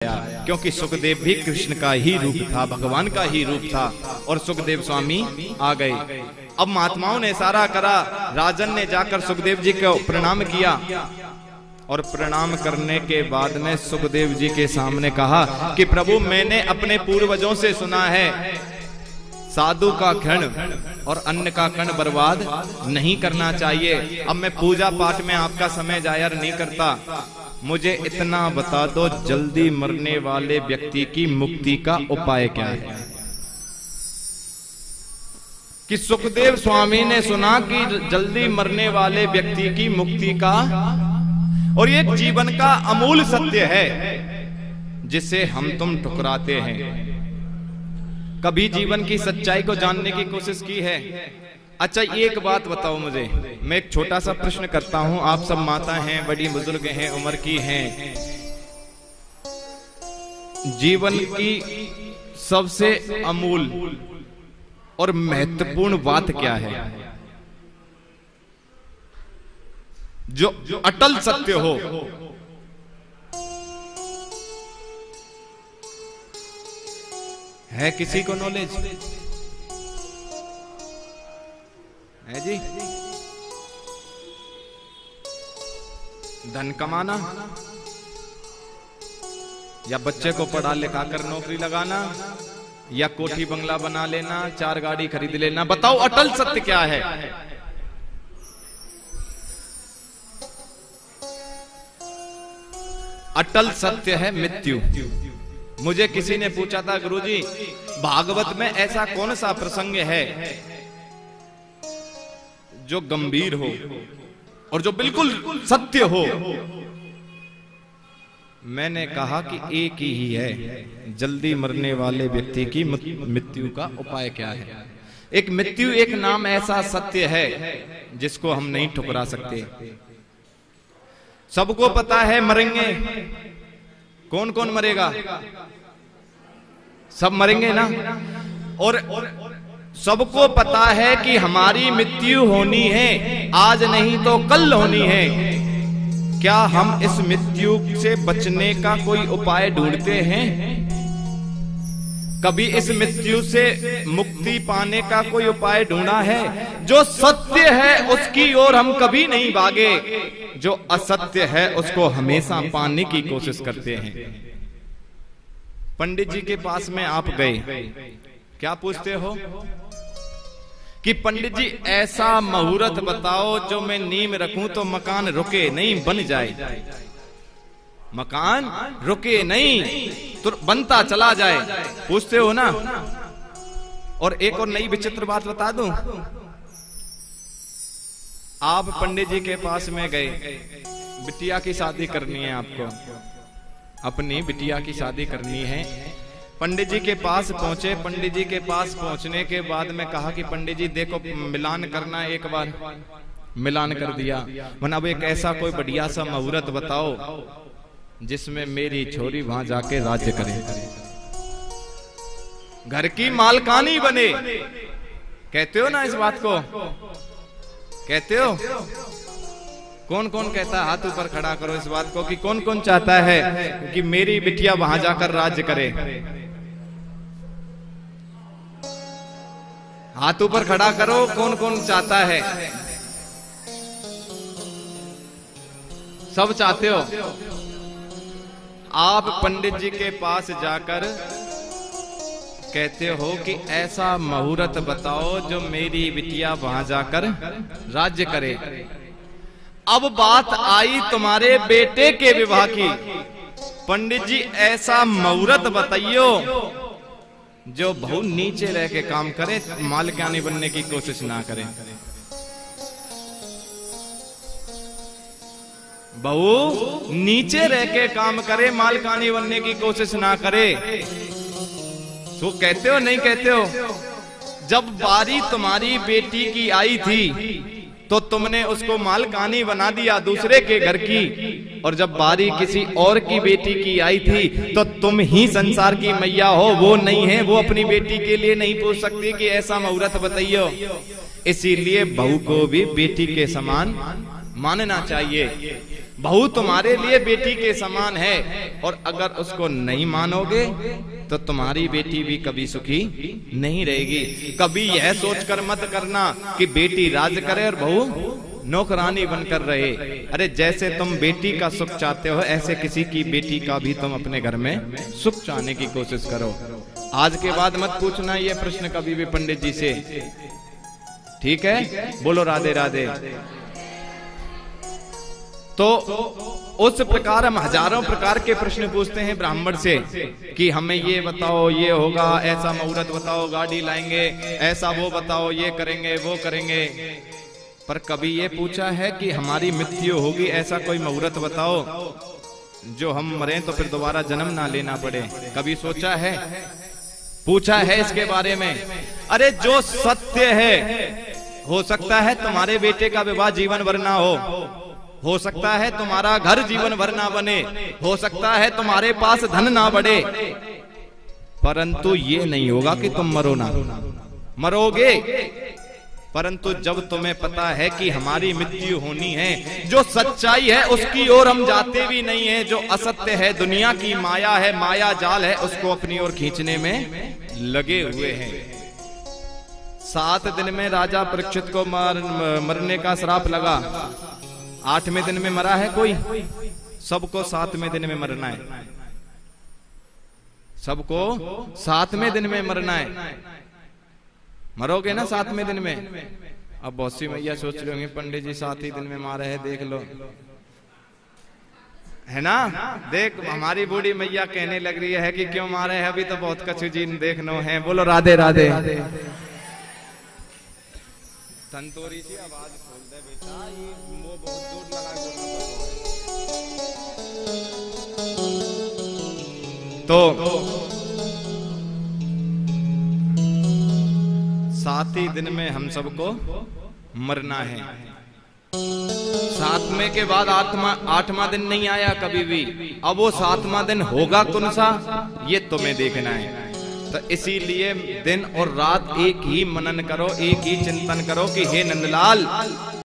आया, क्योंकि सुखदेव भी कृष्ण का ही रूप था, भगवान का ही रूप था, और सुखदेव स्वामी आ गए। अब महात्माओं ने इशारा करा, राजन ने जाकर सुखदेव जी को प्रणाम किया, और प्रणाम करने के बाद में सुखदेव जी के सामने कहा कि प्रभु, मैंने अपने पूर्वजों से सुना है साधु का क्षण और अन्न का कण बर्बाद नहीं करना चाहिए। अब मैं पूजा पाठ में आपका समय जाया नहीं करता, मुझे इतना बता दो, जल्दी मरने वाले व्यक्ति की मुक्ति का उपाय क्या है? कि सुखदेव स्वामी ने सुना कि जल्दी मरने वाले व्यक्ति की मुक्ति का, और ये जीवन का अमूल सत्य है जिसे हम तुम ठुकराते हैं। कभी जीवन की सच्चाई को जानने की कोशिश की है? अच्छा, एक बात बताओ मुझे, मैं एक छोटा सा प्रश्न करता हूं, आप सब माता हैं, बड़ी बुजुर्ग हैं, उम्र की हैं, जीवन की सबसे अमूल और महत्वपूर्ण बात क्या है जो अटल सत्य हो? है किसी को नॉलेज है जी? धन कमाना, या बच्चे को पढ़ा लिखा कर नौकरी लगाना, या कोठी बंगला बना लेना, 4 गाड़ी खरीद लेना? बताओ अटल सत्य क्या है? अटल सत्य है मृत्यु। मुझे किसी ने पूछा था, गुरुजी भागवत में ऐसा कौन सा प्रसंग है जो गंभीर हो और जो बिल्कुल सत्य हो? मैंने कहा कि एक ही है, जल्दी मरने वाले व्यक्ति की मृत्यु का उपाय क्या है। एक मृत्यु, एक नाम ऐसा सत्य है जिसको हम नहीं ठुकरा सकते। सबको पता है मरेंगे, कौन कौन मरेगा? सब मरेंगे ना। और सबको पता है कि हमारी मृत्यु होनी है, आज नहीं तो कल होनी है। क्या हम इस मृत्यु से बचने का कोई उपाय ढूंढते हैं? कभी इस मृत्यु से मुक्ति पाने का कोई उपाय ढूंढा है? जो सत्य है उसकी ओर हम कभी नहीं भागे, जो असत्य है उसको हमेशा पाने की कोशिश करते हैं। पंडित जी के पास में आप गए, क्या पूछते हो? कि पंडित जी ऐसा मुहूर्त बताओ जो मैं नींव रखूं तो मकान रुके नहीं, बन जाए। मकान रुके नहीं तो बनता चला जाए, पूछते हो ना। और एक और नई विचित्र बात बता दूं, आप पंडित जी के पास में गए, बिटिया की शादी करनी है आपको, अपनी बिटिया की शादी करनी है। पंडित जी के पास पहुंचे, पंडित जी के पास पहुंचने के बाद में कहा कि पंडित जी देखो मिलान करना, एक बार मिलान कर दिया। मैंने अब एक ऐसा कोई बढ़िया सा मुहूर्त बताओ जिसमें मेरी छोरी वहां जाके राज्य करे, घर की मालकानी बने। कहते हो ना इस बात को? कहते हो? कौन कौन कहता है? हाथ ऊपर खड़ा करो इस बात को कि कौन कौन चाहता है कि मेरी बिटिया वहां जाकर राज्य करे। हाथ ऊपर खड़ा करो, कौन कौन चाहता है? सब चाहते हो। आप पंडित जी के पास जाकर कहते हो कि ऐसा मुहूर्त बताओ जो मेरी बिटिया वहां जाकर राज्य करे। अब बात आई तुम्हारे बेटे के विवाह की। पंडित जी ऐसा मुहूर्त बताइयो जो बहुत नीचे रह के काम करे, मालकानी बनने की कोशिश ना करे। बहू नीचे रह के काम करे, मालकानी बनने की कोशिश ना करे। तो कहते हो नहीं कहते हो? जब बारी तुम्हारी बेटी की आई थी तो तुमने उसको मालकानी बना दिया दूसरे के घर की, और जब बारी किसी और की बेटी की आई थी तो तुम ही संसार की मैया हो, वो नहीं है। वो अपनी बेटी के लिए नहीं पूछ सकती कि ऐसा मुहूर्त बताइयो। इसीलिए बहू को भी बेटी के समान मानना चाहिए। बहू तुम्हारे लिए बेटी के समान है, और अगर उसको नहीं मानोगे तो तुम्हारी बेटी भी कभी सुखी नहीं रहेगी। कभी यह सोचकर मत करना कि बेटी राज करे और बहू नौकरानी बनकर रहे। अरे जैसे तुम बेटी का सुख चाहते हो, ऐसे किसी की बेटी का भी तुम अपने घर में सुख चाहने की कोशिश करो। आज के बाद मत पूछना ये प्रश्न कभी भी पंडित जी से, ठीक है? बोलो राधे राधे। तो उस प्रकार हम हजारों प्रकार के प्रश्न पूछते हैं ब्राह्मण से कि हमें ये बताओ, ये होगा, ऐसा मुहूर्त बताओ, गाड़ी लाएंगे, ऐसा वो बताओ, ये करेंगे, वो करेंगे। पर कभी ये पूछा है कि हमारी मृत्यु होगी, ऐसा कोई मुहूर्त बताओ जो हम मरें तो फिर दोबारा जन्म ना लेना पड़े? कभी सोचा है, पूछा है इसके बारे में? अरे जो सत्य है, हो सकता है तुम्हारे बेटे का विवाह जीवन भर ना हो सकता है तुम्हारा घर जीवन भर ना बने, हो सकता है तुम्हारे पास धन ना बढ़े, परंतु ये नहीं होगा कि तुम मरो ना। मरोगे, परंतु जब तुम्हें पता है कि हमारी मृत्यु होनी है, जो सच्चाई है उसकी ओर हम जाते भी नहीं है। जो असत्य है, दुनिया की माया है, माया जाल है, उसको अपनी ओर खींचने में लगे हुए हैं। 7 दिन में राजा परीक्षित को मरने का श्राप लगा। 8वें दिन में मरा है कोई? सबको 7वें दिन में मरना है, सबको 7वें दिन में मरना है। मरोगे ना 7वें दिन में? अब बहुत सी मैया सोच रहे होंगे पंडित जी 7 ही दिन में मारे है, देख लो, है ना? देख हमारी बूढ़ी मैया कहने लग रही है कि क्यों मारे है, अभी तो बहुत कछु जी देखनो है। बोलो राधे राधे। संतोरी सी आवाज खोल दे बेटा, ये वो बहुत दूर लगा तो 7 ही दिन में हम सबको मरना है। 7वें के बाद 8वां दिन नहीं आया कभी भी। अब वो 7वां दिन होगा कौन सा, ये तुम्हें देखना है। तो इसीलिए दिन और रात एक ही मनन करो, एक ही चिंतन करो कि हे नंदलाल,